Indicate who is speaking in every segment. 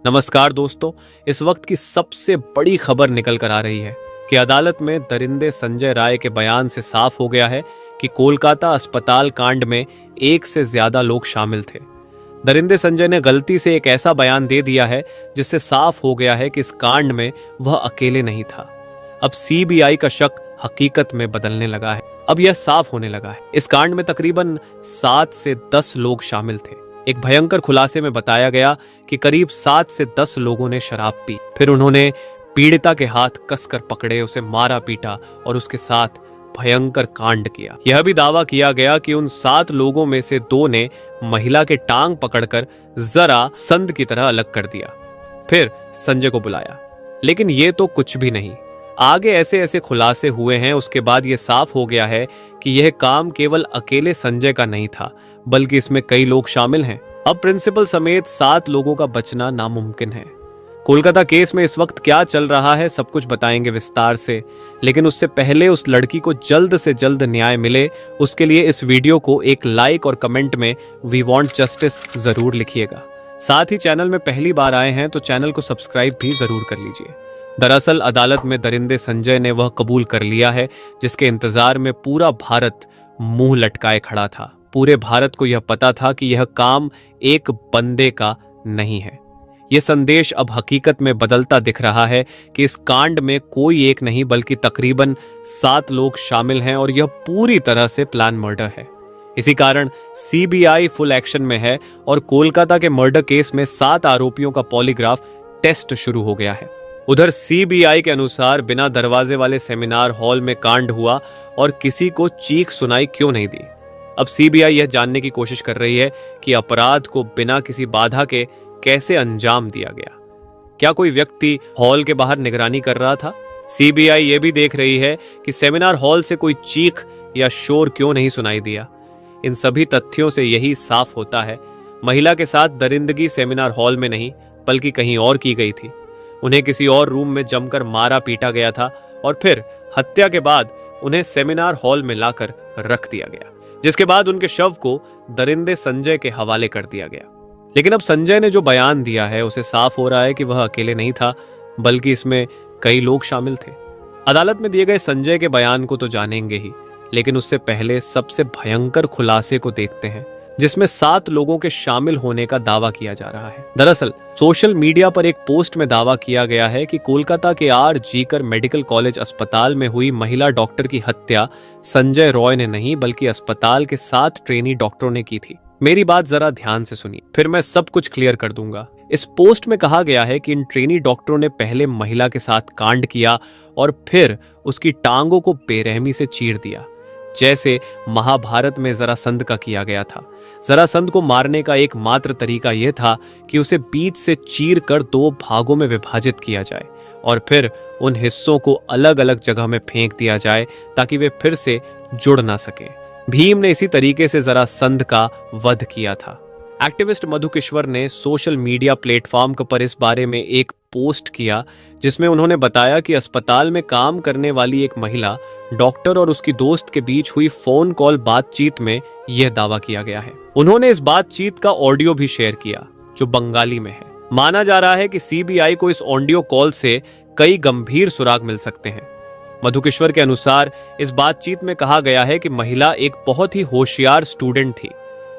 Speaker 1: नमस्कार दोस्तों, इस वक्त की सबसे बड़ी खबर निकल कर आ रही है कि अदालत में दरिंदे संजय राय के बयान से साफ हो गया है कि कोलकाता अस्पताल कांड में एक से ज्यादा लोग शामिल थे। दरिंदे संजय ने गलती से एक ऐसा बयान दे दिया है जिससे साफ हो गया है कि इस कांड में वह अकेले नहीं था। अब सीबीआई का शक हकीकत में बदलने लगा है। अब यह साफ होने लगा है इस कांड में तकरीबन 7 से 10 लोग शामिल थे। एक भयंकर खुलासे में बताया गया कि करीब 7 से 10 लोगों ने शराब पी, फिर उन्होंने पीड़िता के हाथ कसकर पकड़े, उसे मारा पीटा और उसके साथ भयंकर कांड किया। यह भी दावा किया गया कि उन 7 लोगों में से 2 ने महिला के टांग पकड़कर जरा संद की तरह अलग कर दिया, फिर संजय को बुलाया। लेकिन ये तो कुछ भी नहीं, आगे ऐसे ऐसे खुलासे हुए हैं। उसके बाद यह साफ हो गया है कि यह काम केवल अकेले संजय का नहीं था, बल्कि इसमें कई लोग शामिल हैं। अब प्रिंसिपल समेत 7 लोगों का बचना नामुमकिन है। कोलकाता केस में इस वक्त क्या चल रहा है सब कुछ बताएंगे विस्तार से, लेकिन उससे पहले उस लड़की को जल्द से जल्द न्याय मिले, उसके लिए इस वीडियो को एक लाइक और कमेंट में वी वांट जस्टिस जरूर लिखिएगा। साथ ही चैनल में पहली बार आए हैं तो चैनल को सब्सक्राइब भी जरूर कर लीजिए। दरअसल अदालत में दरिंदे संजय ने वह कबूल कर लिया है जिसके इंतजार में पूरा भारत मुंह लटकाए खड़ा था। पूरे भारत को यह पता था कि यह काम एक बंदे का नहीं है। यह संदेश अब हकीकत में बदलता दिख रहा है कि इस कांड में कोई एक नहीं बल्कि तकरीबन 7 लोग शामिल हैं और यह पूरी तरह से प्लान मर्डर है। इसी कारण सीबीआई फुल एक्शन में है और कोलकाता के मर्डर केस में 7 आरोपियों का पॉलीग्राफ टेस्ट शुरू हो गया है। उधर सीबीआई के अनुसार बिना दरवाजे वाले सेमिनार हॉल में कांड हुआ और किसी को चीख सुनाई क्यों नहीं दी। अब सीबीआई यह जानने की कोशिश कर रही है कि अपराध को बिना किसी बाधा के कैसे अंजाम दिया गया। क्या कोई व्यक्ति हॉल के बाहर निगरानी कर रहा था? सीबीआई यह भी देख रही है कि सेमिनार हॉल से कोई चीख या शोर क्यों नहीं सुनाई दिया। इन सभी तथ्यों से यही साफ होता है महिला के साथ दरिंदगी सेमिनार हॉल में नहीं बल्कि कहीं और की गई थी। उन्हें किसी और रूम में जमकर मारा पीटा गया था और फिर हत्या के बाद उन्हें सेमिनार हॉल में लाकर रख दिया गया, जिसके बाद उनके शव को दरिंदे संजय के हवाले कर दिया गया। लेकिन अब संजय ने जो बयान दिया है उसे साफ हो रहा है कि वह अकेले नहीं था बल्कि इसमें कई लोग शामिल थे। अदालत में दिए गए संजय के बयान को तो जानेंगे ही, लेकिन उससे पहले सबसे भयंकर खुलासे को देखते हैं जिसमें 7 लोगों के शामिल होने का दावा किया जा रहा है। दरअसल सोशल मीडिया पर एक पोस्ट में दावा किया गया है कि कोलकाता के आर.जी. मेडिकल कॉलेज अस्पताल में हुई महिला डॉक्टर की हत्या संजय रॉय ने नहीं बल्कि अस्पताल के 7 ट्रेनी डॉक्टरों ने की थी। मेरी बात जरा ध्यान से सुनिए, फिर मैं सब कुछ क्लियर कर दूंगा। इस पोस्ट में कहा गया है कि इन ट्रेनी डॉक्टरों ने पहले महिला के साथ कांड किया और फिर उसकी टांगों को बेरहमी से चीर दिया, जैसे महाभारत में जरासंध का किया गया था। जरासंध को मारने का एकमात्र तरीका यह था कि उसे बीच से चीर कर 2 भागों में विभाजित किया जाए और फिर उन हिस्सों को अलग अलग जगह में फेंक दिया जाए ताकि वे फिर से जुड़ ना सके। भीम ने इसी तरीके से जरासंध का वध किया था। एक्टिविस्ट मधु किश्वर ने सोशल मीडिया प्लेटफॉर्म पर इस बारे में एक पोस्ट किया जिसमें उन्होंने बताया कि अस्पताल में काम करने वाली एक महिला डॉक्टर और उसकी दोस्त के बीच हुई फोन कॉल बातचीत में यह दावा किया गया है। उन्होंने इस बातचीत का ऑडियो भी शेयर किया जो बंगाली में है। माना जा रहा है कि सीबीआई को इस ऑडियो कॉल से कई गंभीर सुराग मिल सकते हैं। मधु किश्वर के अनुसार इस बातचीत में कहा गया है कि महिला एक बहुत ही होशियार स्टूडेंट थी,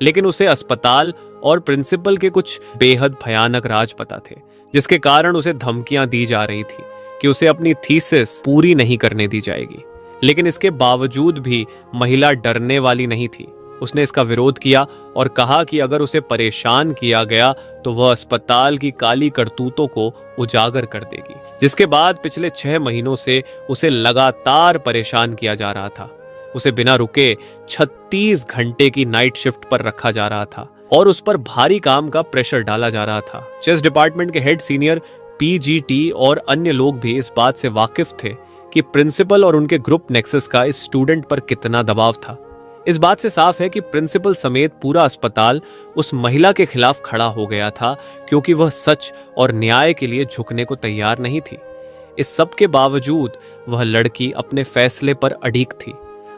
Speaker 1: लेकिन उसे अस्पताल और प्रिंसिपल के कुछ बेहद भयानक राज पता थे, जिसके कारण उसे धमकियां दी जा रही थी कि उसे अपनी थीसिस पूरी नहीं करने दी जाएगी। लेकिन इसके बावजूद भी महिला डरने वाली नहीं थी। उसने इसका विरोध किया और कहा कि अगर उसे परेशान किया गया तो वह अस्पताल की काली करतूतों को उजागर कर देगी, जिसके बाद पिछले 6 महीनों से उसे लगातार परेशान किया जा रहा था। उसे बिना रुके 36 घंटे की नाइट शिफ्ट पर रखा जा रहा था और उस पर भारी काम का प्रेशर डाला जा रहा था। चेस डिपार्टमेंट के हेड सीनियर पीजीटी और अन्य लोग भी इस बात से वाकिफ थे कि प्रिंसिपल और उनके ग्रुप नेक्सस का इस स्टूडेंट पर कितना दबाव था। इस बात से साफ है कि प्रिंसिपल समेत पूरा अस्पताल उस महिला के खिलाफ खड़ा हो गया था क्योंकि वह सच और न्याय के लिए झुकने को तैयार नहीं थी। इस सब के बावजूद वह लड़की अपने फैसले पर अड़िग थी।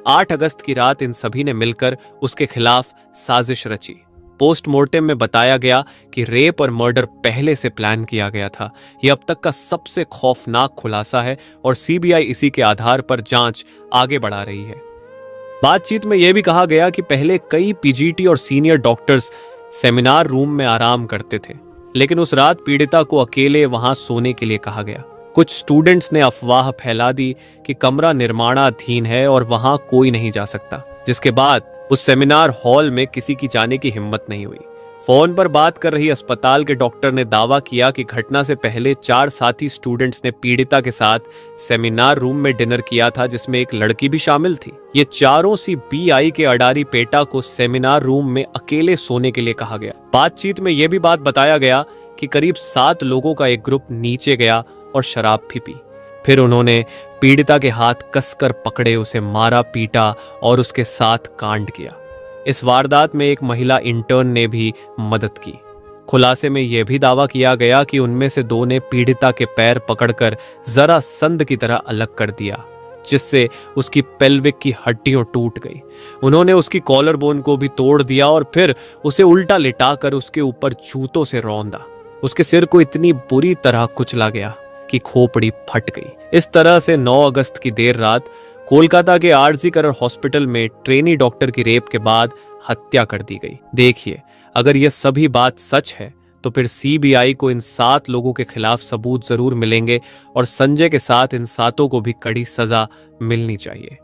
Speaker 1: 8 अगस्त की रात इन सभी ने मिलकर उसके खिलाफ साजिश रची। पोस्टमार्टम में बताया गया कि रेप और मर्डर पहले से प्लान किया गया था। यह अब तक का सबसे खौफनाक खुलासा है और सीबीआई इसी के आधार पर जांच आगे बढ़ा रही है। बातचीत में यह भी कहा गया कि पहले कई पीजीटी और सीनियर डॉक्टर्स सेमिनार रूम में आराम करते थे, लेकिन उस रात पीड़िता को अकेले वहां सोने के लिए कहा गया। कुछ स्टूडेंट्स ने अफवाह फैला दी कि कमरा निर्माणाधीन है और वहां कोई नहीं जा सकता, जिसके बाद उस सेमिनार हॉल में किसी की जाने की हिम्मत नहीं हुई। फोन पर बात कर रही अस्पताल के डॉक्टर ने दावा किया कि घटना से पहले 4 साथी स्टूडेंट्स ने पीड़िता के साथ सेमिनार रूम में डिनर किया था, जिसमें एक लड़की भी शामिल थी। ये चारों सीबीआई के अडारी पेटा को सेमिनार रूम में अकेले सोने के लिए कहा गया। बातचीत में यह भी बात बताया गया कि करीब 7 लोगों का एक ग्रुप नीचे गया और शराब भी पी। फिर उन्होंने पीड़िता के हाथ कसकर पकड़े, उसे मारा, पीटा और उसके साथ कांड किया। इस वारदात में एक महिला इंटर्न ने भी मदद की। खुलासे में यह भी दावा किया गया कि उनमें से 2 ने पीड़िता के पैर पकड़कर जरा संद की तरह अलग कर दिया, जिससे उसकी पेल्विक की हड्डियां टूट गई। उन्होंने उसकी कॉलर बोन को भी तोड़ दिया और फिर उसे उल्टा लिटाकर उसके ऊपर जूतों से रौंदा। उसके सिर को इतनी बुरी तरह कुचला गया कि खोपड़ी फट गई। इस तरह से 9 अगस्त की देर रात कोलकाता के आरजी कर हॉस्पिटल में ट्रेनी डॉक्टर की रेप के बाद हत्या कर दी गई। देखिए, अगर यह सभी बात सच है तो फिर सीबीआई को इन 7 लोगों के खिलाफ सबूत जरूर मिलेंगे और संजय के साथ इन 7 को भी कड़ी सजा मिलनी चाहिए।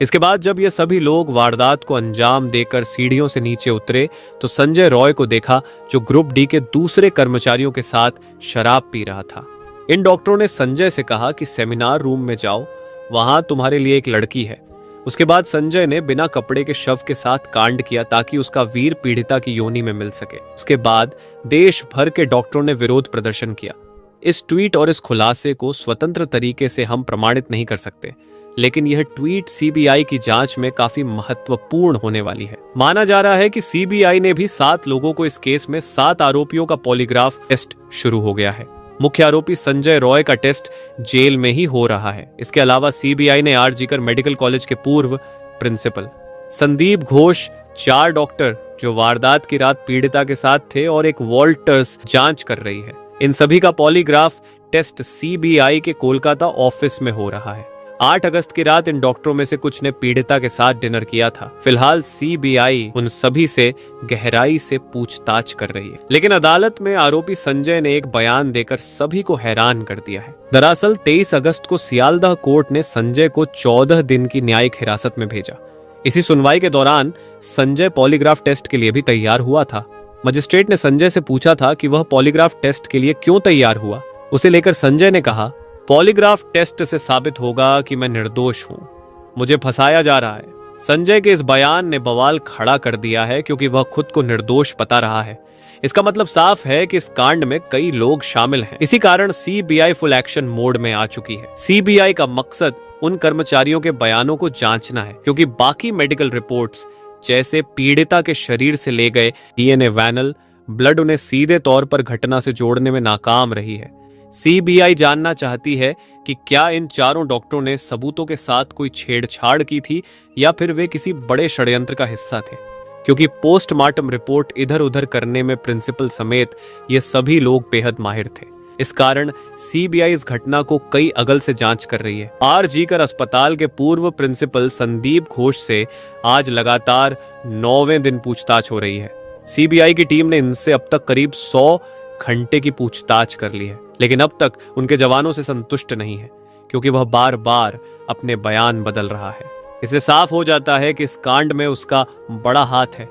Speaker 1: इसके बाद जब ये सभी लोग वारदात को अंजाम देकर सीढ़ियों से नीचे उतरे तो संजय रॉय को देखा, जो ग्रुप डी के दूसरे कर्मचारियों के साथ शराब पी रहा था। इन डॉक्टरों ने संजय से कहा कि सेमिनार रूम में जाओ, वहां तुम्हारे लिए एक लड़की है। उसके बाद संजय ने बिना कपड़े के शव के साथ कांड किया ताकि उसका वीर पीड़िता की योनि में मिल सके। उसके बाद देश भर के डॉक्टरों ने विरोध प्रदर्शन किया। इस ट्वीट और इस खुलासे को स्वतंत्र तरीके से हम प्रमाणित नहीं कर सकते, लेकिन यह ट्वीट सीबीआई की जांच में काफी महत्वपूर्ण होने वाली है। माना जा रहा है कि सीबीआई ने भी 7 लोगों को इस केस में 7 आरोपियों का पॉलीग्राफ टेस्ट शुरू हो गया है। मुख्य आरोपी संजय रॉय का टेस्ट जेल में ही हो रहा है। इसके अलावा सीबीआई ने आरजी कर मेडिकल कॉलेज के पूर्व प्रिंसिपल संदीप घोष, 4 डॉक्टर जो वारदात की रात पीड़िता के साथ थे और एक वॉल्टर्स जांच कर रही है। इन सभी का पॉलीग्राफ टेस्ट सीबीआई के कोलकाता ऑफिस में हो रहा है। 8 अगस्त की रात इन डॉक्टरों में से कुछ ने पीड़िता के साथ डिनर किया था। फिलहाल सीबीआई उन सभी से गहराई से पूछताछ कर रही है, लेकिन अदालत में आरोपी संजय ने एक बयान देकर सभी को हैरान कर दिया है। दरअसल 23 अगस्त को सियालदह कोर्ट ने संजय को 14 दिन की न्यायिक हिरासत में भेजा। इसी सुनवाई के दौरान संजय पॉलीग्राफ टेस्ट के लिए भी तैयार हुआ था। मजिस्ट्रेट ने संजय से पूछा था कि वह पॉलीग्राफ टेस्ट के लिए क्यों तैयार हुआ। उसे लेकर संजय ने कहा, पॉलीग्राफ टेस्ट से साबित होगा कि मैं निर्दोष हूं, मुझे फंसाया जा रहा है। संजय के इस बयान ने बवाल खड़ा कर दिया है, क्योंकि वह खुद को निर्दोष बता रहा है। इसका मतलब साफ है कि इस कांड में कई लोग शामिल हैं। इसी कारण सीबीआई फुल एक्शन मोड में आ चुकी है। सीबीआई का मकसद उन कर्मचारियों के बयानों को जांचना है, क्योंकि बाकी मेडिकल रिपोर्ट्स जैसे पीड़िता के शरीर से ले गए डीएनए वैनल ब्लड उन्हें सीधे तौर पर घटना से जोड़ने में नाकाम रही है। सीबीआई जानना चाहती है कि क्या इन 4 डॉक्टरों ने सबूतों के साथ कोई छेड़छाड़ की थी या फिर वे किसी बड़े षड्यंत्र का हिस्सा थे, क्योंकि पोस्टमार्टम रिपोर्ट इधर उधर करने में प्रिंसिपल समेत ये सभी लोग बेहद माहिर थे। इस कारण सीबीआई इस घटना को कई अगल से जांच कर रही है। आरजी कर अस्पताल के पूर्व प्रिंसिपल संदीप घोष से आज लगातार 9वें दिन पूछताछ हो रही है। सीबीआई की टीम ने इनसे अब तक करीब 100 घंटे की पूछताछ कर ली है, लेकिन अब तक उनके जवानों से संतुष्ट नहीं है, क्योंकि वह बार बार अपने बयान बदल रहा है। इससे साफ हो जाता है कि इस कांड में उसका बड़ा हाथ है।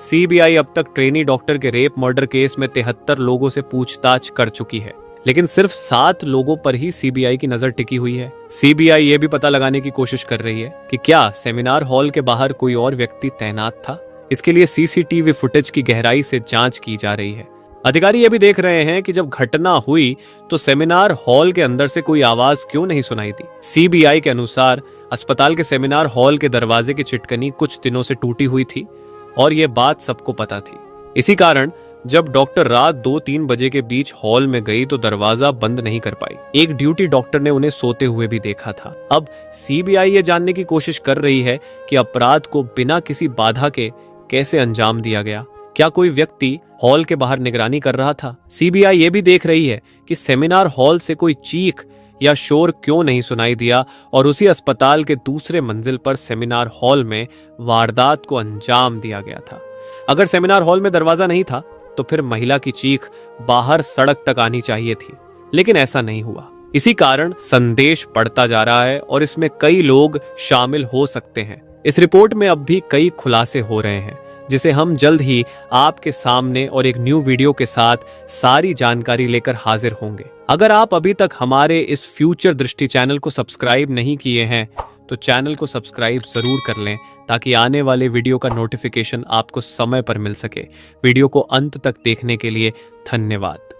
Speaker 1: सीबीआई अब तक ट्रेनी डॉक्टर के रेप मर्डर केस में 73 लोगों से पूछताछ कर चुकी है, लेकिन सिर्फ 7 लोगों पर ही सीबीआई की नजर टिकी हुई है। सीबीआई ये भी पता लगाने की कोशिश कर रही है कि क्या सेमिनार हॉल के बाहर कोई और व्यक्ति तैनात था। इसके लिए सीसीटीवी फुटेज की गहराई से जांच की जा रही है। अधिकारी ये भी देख रहे हैं कि जब घटना हुई तो सेमिनार हॉल के अंदर से कोई आवाज क्यों नहीं सुनाई दी। सीबीआई के अनुसार अस्पताल के सेमिनार हॉल के दरवाजे की चिटकनी कुछ दिनों से टूटी हुई थी और यह बात सबको पता थी। इसी कारण जब डॉक्टर रात 2-3 बजे के बीच हॉल में गई तो दरवाजा बंद नहीं कर पाई। एक ड्यूटी डॉक्टर ने उन्हें सोते हुए भी देखा था। अब सीबीआई ये जानने की कोशिश कर रही है कि अपराध को बिना किसी बाधा के कैसे अंजाम दिया गया। क्या कोई व्यक्ति हॉल के बाहर निगरानी कर रहा था? सीबीआई ये भी देख रही है कि सेमिनार हॉल से कोई चीख या शोर क्यों नहीं सुनाई दिया और उसी अस्पताल के दूसरे मंजिल पर सेमिनार हॉल में वारदात को अंजाम दिया गया था। अगर सेमिनार हॉल में दरवाजा नहीं था तो फिर महिला की चीख बाहर सड़क तक आनी चाहिए थी, लेकिन ऐसा नहीं हुआ। इसी कारण संदेश बढ़ता जा रहा है और इसमें कई लोग शामिल हो सकते हैं। इस रिपोर्ट में अब भी कई खुलासे हो रहे हैं, जिसे हम जल्द ही आपके सामने और एक न्यू वीडियो के साथ सारी जानकारी लेकर हाजिर होंगे। अगर आप अभी तक हमारे इस फ्यूचर दृष्टि चैनल को सब्सक्राइब नहीं किए हैं तो चैनल को सब्सक्राइब जरूर कर लें, ताकि आने वाले वीडियो का नोटिफिकेशन आपको समय पर मिल सके। वीडियो को अंत तक देखने के लिए धन्यवाद।